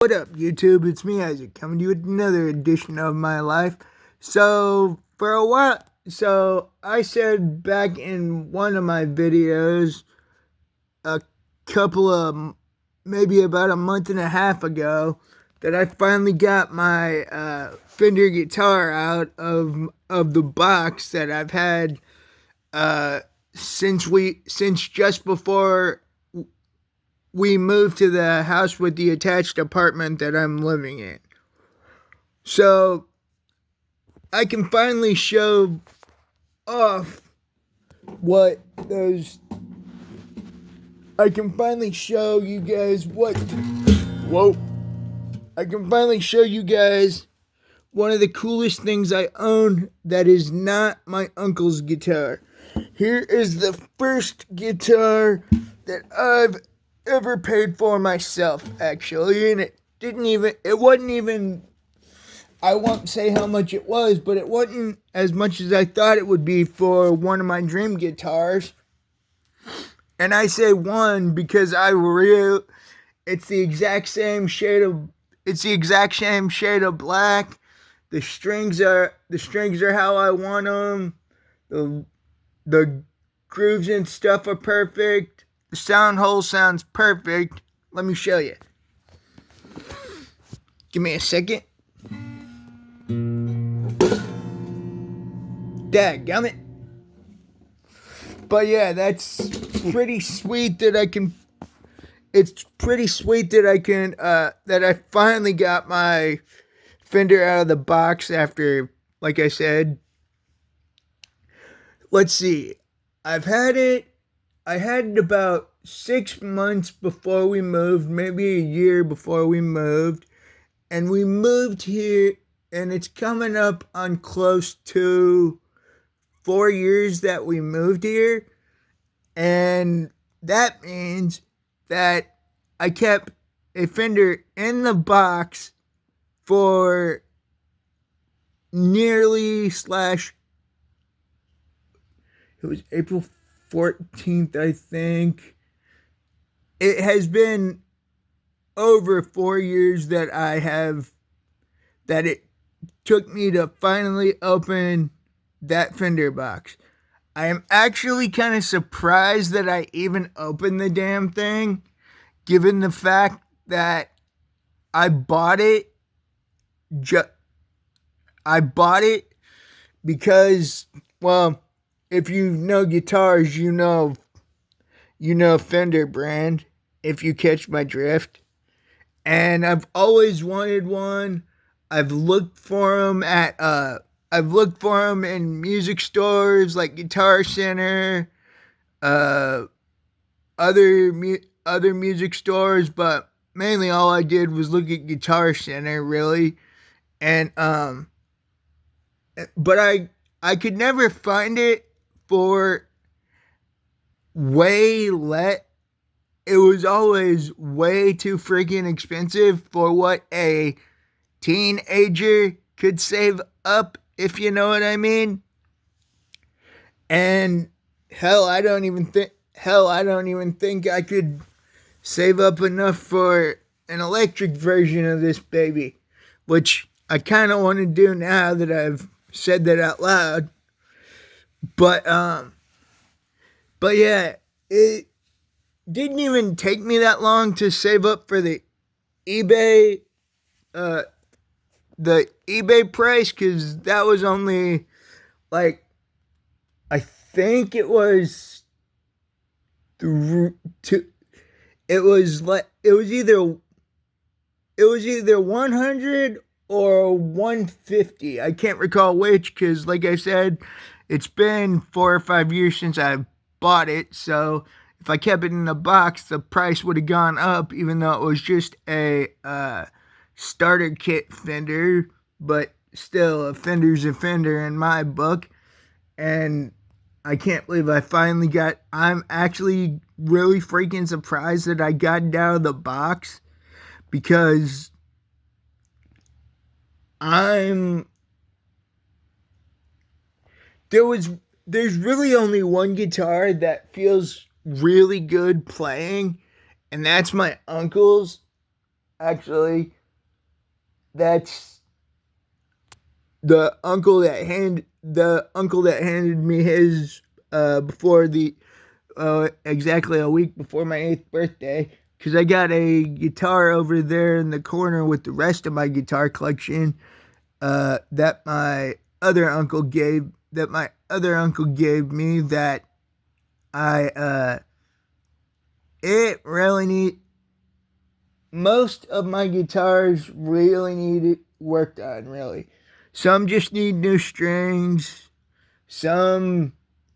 What up, YouTube? It's me, Isaac, coming to you with another edition of my life. So, for a while, I said back in one of my videos, a couple of, maybe about a month and a half ago, that I finally got my Fender guitar out of the box that I've had since just before we moved to the house with the attached apartment that I'm living in. So I can finally show off what those. I can finally show you guys what. Whoa. I can finally show you guys one of the coolest things I own that is not my uncle's guitar. Here is the first guitar that I've ever paid for myself, actually, and it wasn't even, I won't say how much it was, but it wasn't as much as I thought it would be for one of my dream guitars. And I say one because it's the exact same shade of black. The strings are how I want them. The grooves and stuff are perfect. The sound hole sounds perfect. Let me show you. Give me a second. Dadgummit. But yeah, that's pretty sweet that I can. It's pretty sweet that that I finally got my Fender out of the box after, like I said. Let's see. I had it about 6 months before we moved, maybe a year before we moved. And we moved here, and it's coming up on close to 4 years that we moved here. And that means that I kept a Fender in the box for it was April 14th, I think. It has been over 4 years that it took me to finally open that Fender box. I am actually kind of surprised that I even opened the damn thing, given the fact that I bought it because, well, if you know guitars, you know Fender brand, if you catch my drift. And I've always wanted one. I've looked for them in music stores like Guitar Center, other music stores, but mainly all I did was look at Guitar Center, really. And but I could never find it for it was always way too freaking expensive for what a teenager could save up, if you know what I mean. And hell, I don't even think I could save up enough for an electric version of this baby, which I kind of want to do now that I've said that out loud. But yeah, it didn't even take me that long to save up for the eBay price, because that was only, like, I think it was either 100 or 150. I can't recall which, because like I said, it's been 4 or 5 years since I bought it. So if I kept it in the box, the price would have gone up, even though it was just a starter kit Fender. But still, a Fender's a Fender in my book. And I can't believe I'm actually really freaking surprised that I got it out of the box, because there's really only one guitar that feels really good playing, and that's my uncle's. actually, that's the uncle that handed me his before the exactly a week before my 8th birthday, because I got a guitar over there in the corner with the rest of my guitar collection that my other uncle gave me, that I it really need most of my guitars really need it worked on, really. Some just need new strings, some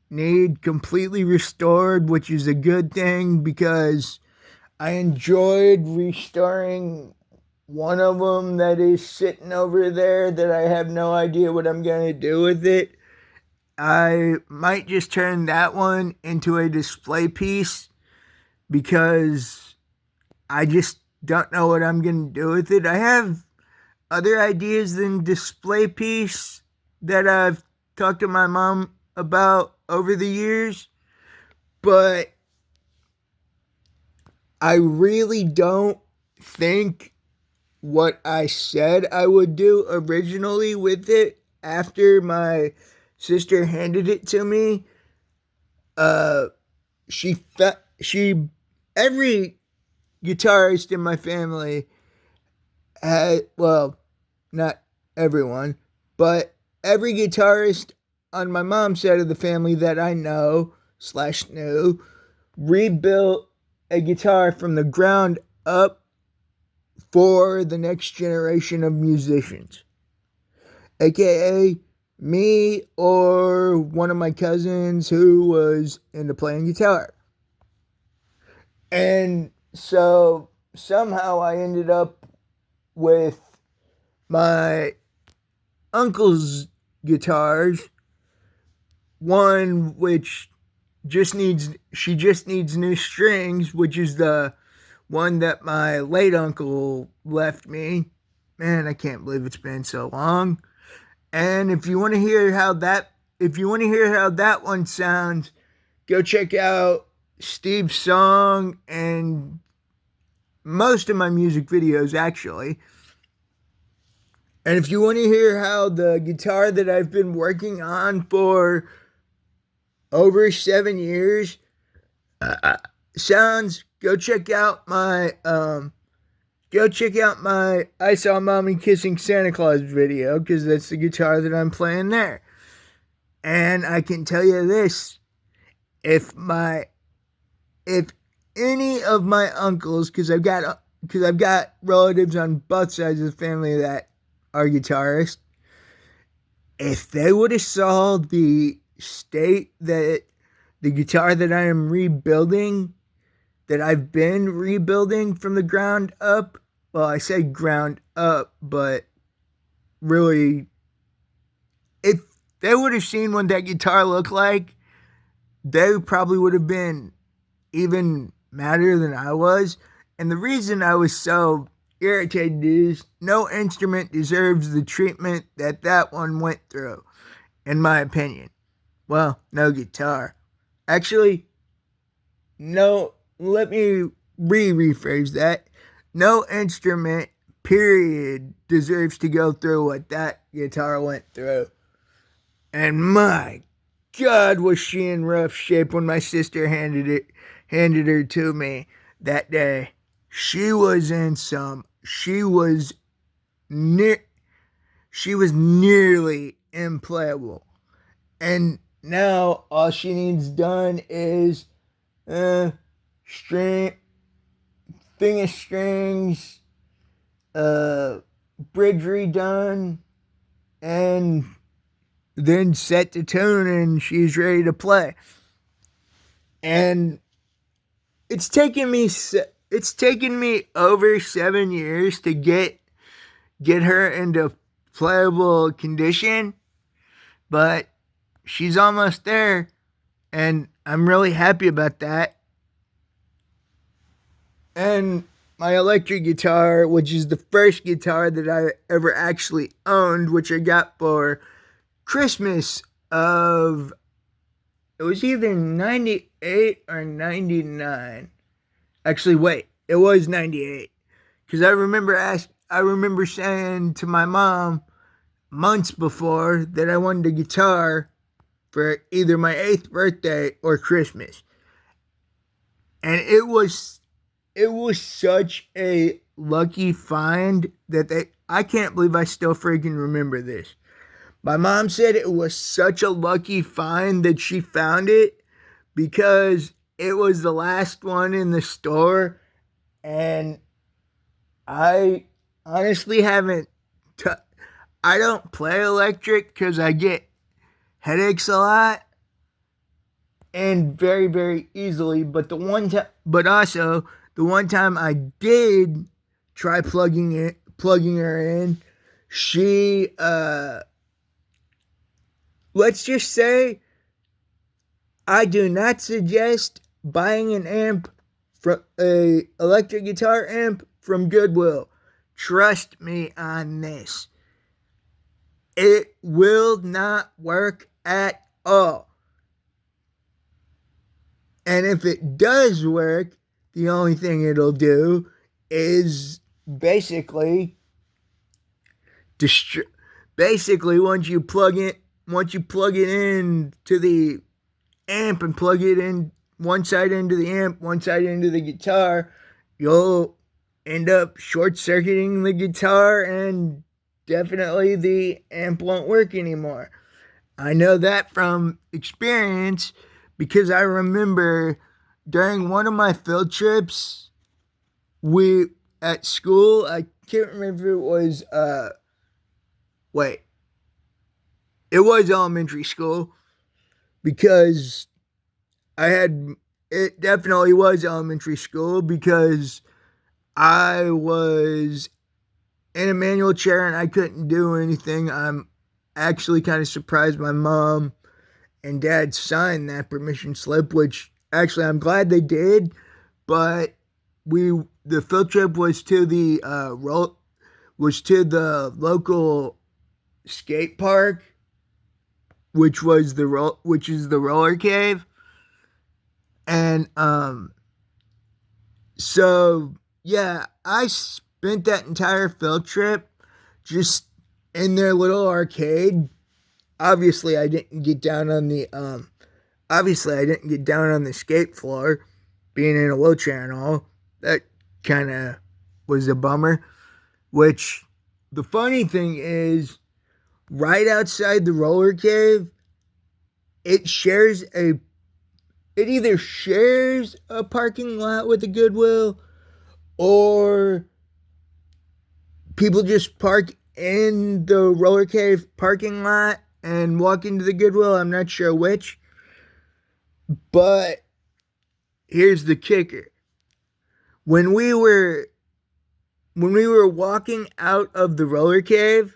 need completely restored, which is a good thing because I enjoyed restoring one of them that is sitting over there that I have no idea what I'm going to do with it. I might just turn that one into a display piece because I just don't know what I'm going to do with it. I have other ideas than display piece that I've talked to my mom about over the years, but I really don't think what I said I would do originally with it after my sister handed it to me. Uh, she every guitarist in my family had, well, not everyone, but every guitarist on my mom's side of the family that I know slash knew rebuilt a guitar from the ground up for the next generation of musicians, aka me or one of my cousins who was into playing guitar. And so somehow I ended up with my uncle's guitars, one which she just needs new strings, which is the one that my late uncle left me. Man, I can't believe it's been so long. And if you want to hear how that one sounds, go check out Steve's song and most of my music videos, actually. And if you want to hear how the guitar that I've been working on for over 7 years sounds, go check out my I Saw Mommy Kissing Santa Claus video, because that's the guitar that I'm playing there. And I can tell you this, if any of my uncles, because I've got relatives on both sides of the family that are guitarists, if they would have saw the state that the guitar that I am rebuilding, that I've been rebuilding from the ground up, well, I say ground up, but really, if they would have seen what that guitar looked like, they probably would have been even madder than I was. And the reason I was so irritated is no instrument deserves the treatment that one went through, in my opinion. Well, no guitar. Actually, no, let me rephrase that. No instrument, period, deserves to go through what that guitar went through. And my God, was she in rough shape when my sister handed her to me that day. She was nearly unplayable. And now all she needs done is string thing of strings, bridge redone, and then set the tune, and she's ready to play. And it's taken me over 7 years to get her into playable condition, but she's almost there, and I'm really happy about that. And my electric guitar, which is the first guitar that I ever actually owned, which I got for Christmas of, it was either 98 or 99. Actually, wait, it was 98. because I remember saying to my mom months before that I wanted a guitar for either my 8th birthday or Christmas. And it was such a lucky find that I can't believe I still freaking remember this. My mom said it was such a lucky find that she found it because it was the last one in the store, and I honestly haven't t- I don't play electric because I get headaches a lot and very, very easily. But but also the one time I did try plugging her in, she let's just say I do not suggest buying an amp from a electric guitar amp from Goodwill. Trust me on this. It will not work at all. And if it does work, the only thing it'll do is basically basically once you plug it in to the amp and plug it in one side into the amp, one side into the guitar, you'll end up short circuiting the guitar and definitely the amp won't work anymore. I know that from experience because I remember during one of my field trips at school, I can't remember if it was it was elementary school because it definitely was elementary school because I was in a manual chair and I couldn't do anything. I'm actually kind of surprised my mom and dad signed that permission slip, which actually I'm glad they did. But the field trip was to the local skate park, which is the roller cave, and so yeah, I spent that entire field trip just in their little arcade. Obviously, I didn't get down on the skate floor, being in a wheelchair and all. That kind of was a bummer. Which the funny thing is, right outside the roller cave, it either shares a parking lot with a Goodwill, or people just park in the roller cave parking lot and walk into the Goodwill. I'm not sure which. But here's the kicker. When we were walking out of the roller cave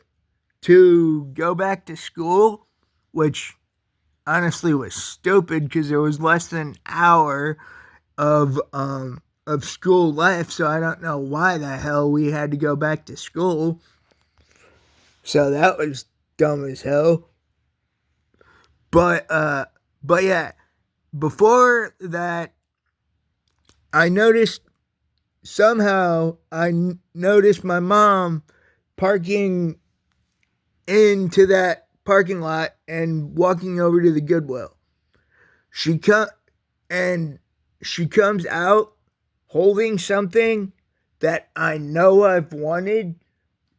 to go back to school, which honestly was stupid because there was less than an hour of school left, so I don't know why the hell we had to go back to school. So that was dumb as hell. But yeah, before that, I noticed my mom parking into that parking lot and walking over to the Goodwill. She comes out holding something that I know I've wanted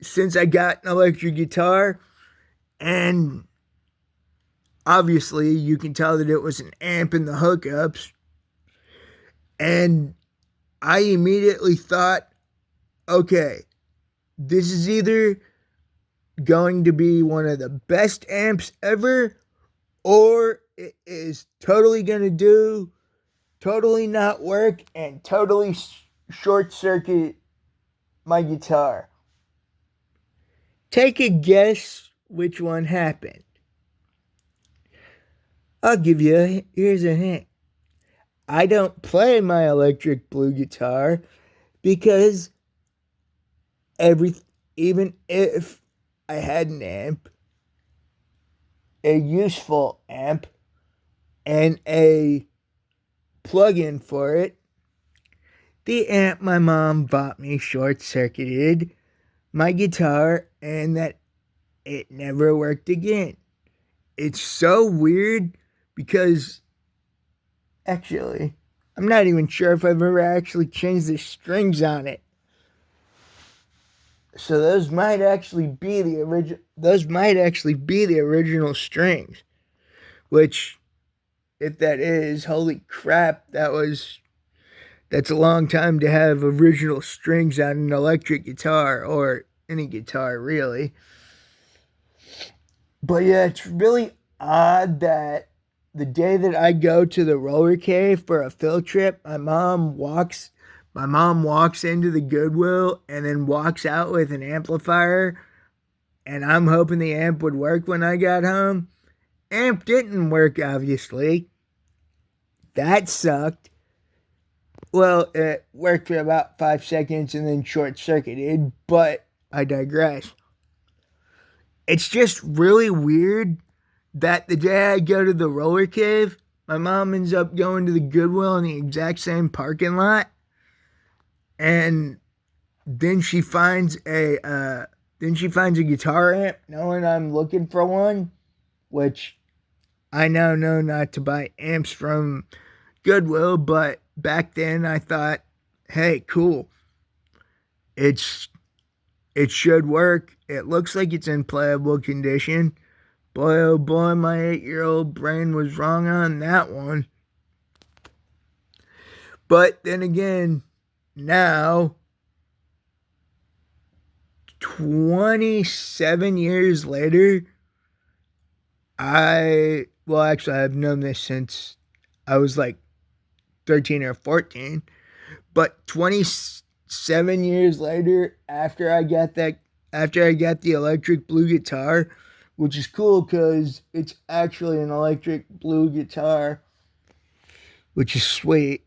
since I got an electric guitar, and obviously you can tell that it was an amp in the hookups. And I immediately thought, okay, this is either going to be one of the best amps ever, or it is totally going to totally not work and totally short circuit my guitar. Take a guess which one happened. Here's a hint. I don't play my electric blue guitar because even if I had an amp, a useful amp, and a plug-in for it, the amp my mom bought me short-circuited my guitar and that it never worked again. It's so weird because actually, I'm not even sure if I've ever actually changed the strings on it. So those might actually be the original strings, which if that is, holy crap, that's a long time to have original strings on an electric guitar or any guitar really. But yeah, it's really odd that the day that I go to the roller cave for a field trip, my mom walks into the Goodwill and then walks out with an amplifier, and I'm hoping the amp would work when I got home. Amp didn't work, obviously. That sucked. Well, it worked for about 5 seconds and then short-circuited, but I digress. It's just really weird that the day I go to the roller cave, my mom ends up going to the Goodwill in the exact same parking lot, and then she finds a guitar amp, knowing I'm looking for one, which I now know not to buy amps from Goodwill, but back then I thought, hey, cool. It should work. It looks like it's in playable condition. Boy, oh boy, my 8-year-old brain was wrong on that one. But then again, now, 27 years later, I've known this since I was like 13 or 14, but 27 years later, after I got the electric blue guitar, which is cool because it's actually an electric blue guitar, which is sweet.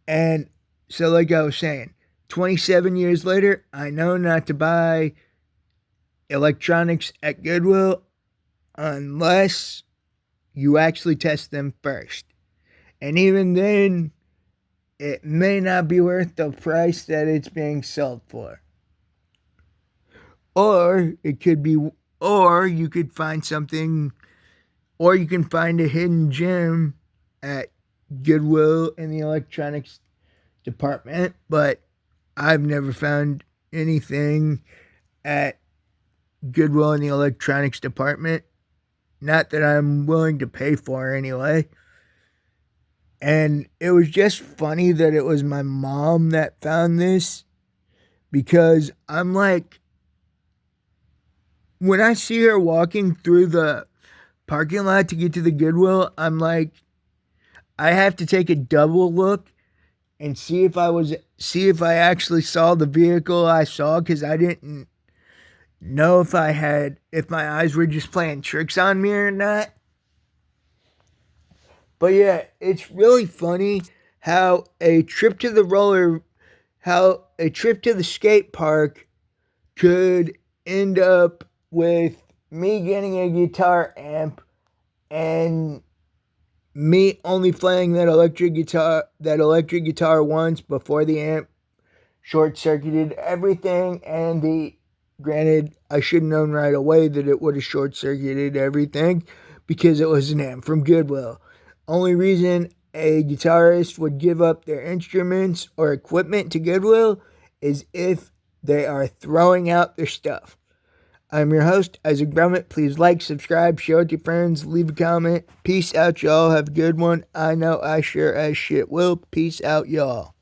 And so like I was saying, 27 years later, I know not to buy electronics at Goodwill unless you actually test them first. And even then, it may not be worth the price that it's being sold for. Or you could find something, or you can find a hidden gem at Goodwill in the electronics department, but I've never found anything at Goodwill in the electronics department. Not that I'm willing to pay for anyway. And it was just funny that it was my mom that found this, because I'm like, when I see her walking through the parking lot to get to the Goodwill, I'm like, I have to take a double look and see if I actually saw the vehicle I saw, because I didn't know if my eyes were just playing tricks on me or not. But yeah, it's really funny how a trip to the skate park could end up with me getting a guitar amp and me only playing that electric guitar once before the amp short-circuited everything. And granted, I should have known right away that it would have short-circuited everything because it was an amp from Goodwill. Only reason a guitarist would give up their instruments or equipment to Goodwill is if they are throwing out their stuff. I'm your host, Isaac Brummett. Please like, subscribe, share with your friends, leave a comment. Peace out, y'all. Have a good one. I know I sure as shit will. Peace out, y'all.